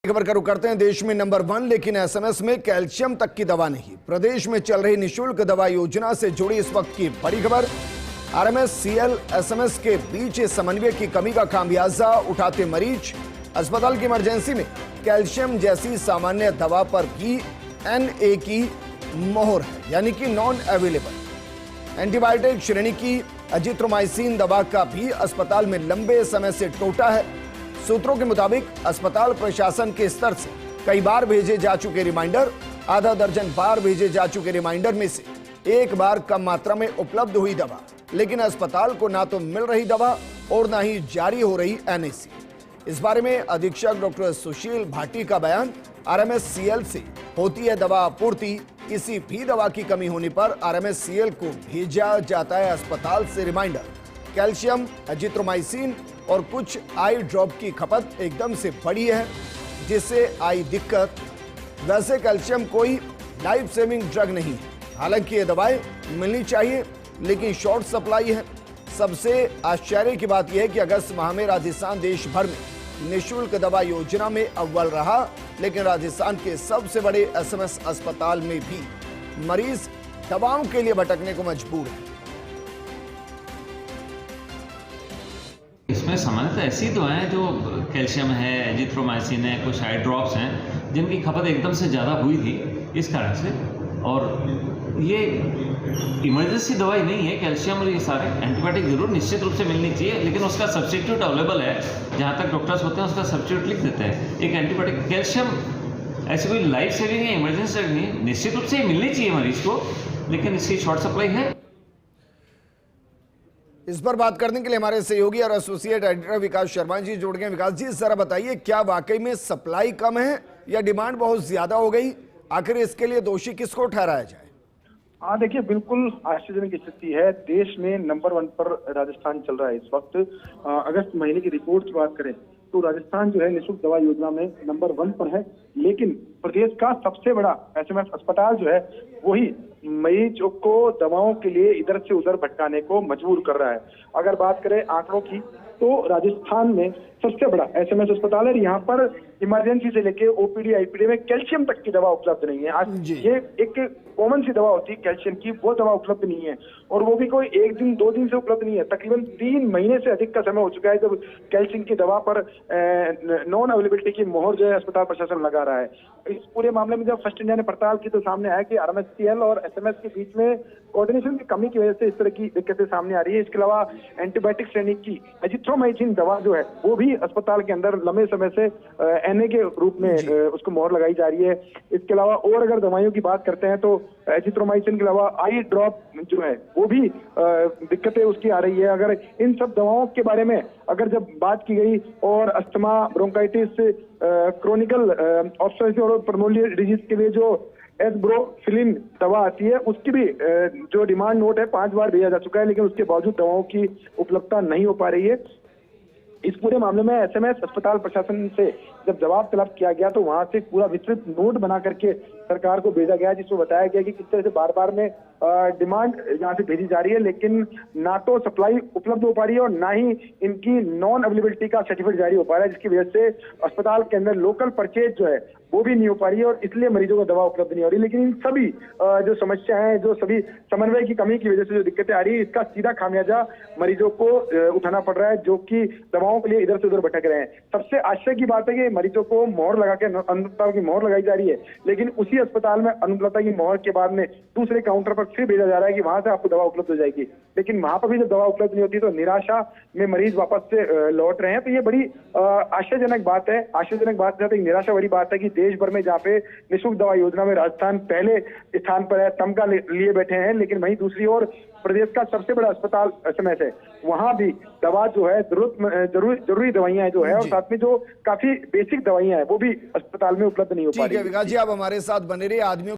खबर का रुख करते हैं। देश में नंबर 1 लेकिन एसएमएस में कैल्शियम तक की दवा नहीं। प्रदेश में चल रही निशुल्क दवा योजना से जुड़ी इस वक्त की बड़ी खबर। आरएमएस सीएल एसएमएस के बीच समन्वय की कमी का खामियाजा उठाते मरीज। अस्पताल की इमरजेंसी में कैल्शियम जैसी सामान्य दवा पर भी NA की मोहर है, यानी कि नॉन अवेलेबल। एंटीबायोटिक श्रेणी की अजिथ्रोमाइसिन दवा का भी अस्पताल में लंबे समय से टोटा है। सूत्रों के मुताबिक अस्पताल प्रशासन के स्तर से कई बार भेजे जा चुके रिमाइंडर, आधा दर्जन बार भेजे जा चुके रिमाइंडर में से एक बार कम मात्रा में उपलब्ध हुई दवा, लेकिन अस्पताल को ना तो मिल रही दवा और ना ही जारी हो रही NAC। इस बारे में अधीक्षक डॉक्टर सुशील भाटी का बयान। RMSCL से होती है दवा आपूर्ति, किसी भी दवा की कमी होने पर RMSCL को भेजा जाता है अस्पताल से रिमाइंडर। कैल्शियम, अजिथ्रोमाइसिन और कुछ आई ड्रॉप की खपत एकदम से बढ़ी है, जिससे आई दिक्कत। वैसे कैल्शियम कोई लाइफ सेविंग ड्रग नहीं है, हालांकि ये दवाएं मिलनी चाहिए, लेकिन शॉर्ट सप्लाई है। सबसे आश्चर्य की बात यह है कि अगस्त माह में राजस्थान देश भर में निःशुल्क दवा योजना में अव्वल रहा, लेकिन राजस्थान के सबसे बड़े एसएमएस अस्पताल में भी मरीज दवाओं के लिए भटकने को मजबूर है। इसमें सामान्यतः ऐसी दवाएं जो कैल्शियम है, एजिथ्रोमाइसिन है, कुछ आई ड्रॉप्स हैं, जिनकी खपत एकदम से ज़्यादा हुई थी इस कारण से। और ये इमरजेंसी दवाई नहीं है। कैल्शियम और ये सारे एंटीबायोटिक जरूर निश्चित रूप से मिलनी चाहिए, लेकिन उसका सब्स्टिट्यूट अवेलेबल है। जहाँ तक डॉक्टर्स होते हैं उसका सब्स्टिट्यूट लिख देते हैं। एक एंटीबायोटिक, कैल्शियम ऐसी कोई लाइफ सेविंग या इमरजेंसी ड्रग नहीं है। निश्चित रूप से मिलनी चाहिए मरीज को, लेकिन इसकी शॉर्ट सप्लाई है। इस पर बात करने के लिए हमारे सहयोगी और एसोसिएट एडिटर विकास शर्मा जी जुड़ गए। विकास जी, जरा बताइए, क्या वाकई में सप्लाई कम है या डिमांड बहुत ज्यादा हो गई? आखिर इसके लिए दोषी किसको ठहराया जाए? हाँ, देखिए, बिल्कुल आश्चर्यजनक स्थिति है। देश में नंबर 1 पर राजस्थान चल रहा है इस वक्त। अगस्त महीने की रिपोर्ट की बात करें तो राजस्थान जो है निःशुल्क दवा योजना में नंबर 1 पर है, लेकिन प्रदेश का सबसे बड़ा एसएमएस अस्पताल जो है वही मरीजों को दवाओं के लिए इधर से उधर भटकाने को मजबूर कर रहा है। अगर बात करें आंकड़ों की तो राजस्थान में सबसे बड़ा एसएमएस अस्पताल है। यहाँ पर इमरजेंसी से लेके ओपीडी आईपीडी में कैल्शियम तक की दवा उपलब्ध नहीं है। आज ये एक कॉमन सी दवा होती है कैल्शियम की, वो दवा उपलब्ध नहीं है, और वो भी कोई 1 दिन 2 दिन से उपलब्ध नहीं है। तकरीबन 3 महीने से अधिक का समय हो चुका है जब कैल्शियम की दवा पर नॉन अवेलेबिलिटी की मोहर जो है अस्पताल प्रशासन लगा रहा है। इस पूरे मामले में जब फर्स्ट इंडिया ने पड़ताल की तो सामने आया कि RMSCL और एसएमएस के बीच में कोऑर्डिनेशन की कमी की वजह से इस तरह की दिक्कतें सामने आ रही है। इसके अलावा एंटीबायोटिक श्रेणी की एजिथ्रोमाइसिन दवा जो है वो भी अस्पताल के अंदर लंबे समय से NA के रूप में उसको मोहर लगाई जा रही है। इसके अलावा और अगर दवाइयों की बात करते हैं तो एजिथ्रोमाइसिन के अलावा आई ड्रॉप जो है वो भी दिक्कतें उसकी आ रही है। अगर इन सब दवाओं के बारे में अगर जब बात की गई और अस्थमा, ब्रोंकाइटिस, क्रोनिकल ऑब्स्ट्रक्टिव और पल्मोनरी डिजीज के लिए जो एस्ब्रोफिलिन दवा आती है उसकी भी जो डिमांड नोट है 5 बार भेजा जा चुका है, लेकिन उसके बावजूद दवाओं की उपलब्धता नहीं हो पा रही है। इस पूरे मामले में एसएमएस अस्पताल प्रशासन से जब जवाब तलब किया गया तो वहां से पूरा विस्तृत नोट बना करके सरकार को भेजा गया, जिसमें बताया गया कि किस तरह से बार बार में डिमांड यहाँ से भेजी जा रही है, लेकिन ना तो सप्लाई उपलब्ध हो पा रही है और ना ही इनकी नॉन अवेलेबिलिटी का सर्टिफिकेट जारी हो पा रहा है, जिसकी वजह से अस्पताल के अंदर लोकल परचेज जो है वो भी नहीं हो पा रही है और इसलिए मरीजों को दवा उपलब्ध नहीं हो रही। लेकिन इन सभी जो समस्या है, जो सभी समन्वय की कमी की वजह से जो दिक्कतें आ रही है, इसका सीधा खामियाजा मरीजों को उठाना पड़ रहा है, जो कि दवाओं के लिए इधर से उधर भटक रहे हैं। सबसे आश्चर्य की बात है कि मरीजों को मोहर लगा के अनुपलब्धता की मोहर लगाई जा रही है, लेकिन उसी अस्पताल में अनुपलब्धता की मोहर के बाद में दूसरे काउंटर पर फिर भेजा जा रहा है कि वहां से आपको दवा उपलब्ध हो जाएगी, लेकिन वहां पर भी जब दवा उपलब्ध नहीं होती तो निराशा में मरीज वापस से लौट रहे हैं। तो ये बड़ी आश्चर्यजनक बात है। आश्चर्यजनक बात है, एक निराशा भरी बात है कि देश भर में जहाँ पे निःशुल्क दवा योजना में राजस्थान पहले स्थान पर है, तमगा लिए बैठे हैं, लेकिन वहीं दूसरी ओर प्रदेश का सबसे बड़ा अस्पताल एसएमएस है, वहां भी दवा जो है जरूरी दवाइयां जो है और साथ में जो काफी बेसिक दवाइयां है वो भी अस्पताल में उपलब्ध नहीं हो पा रही है। विकास जी, आप हमारे साथ बने रहिए। आदमियों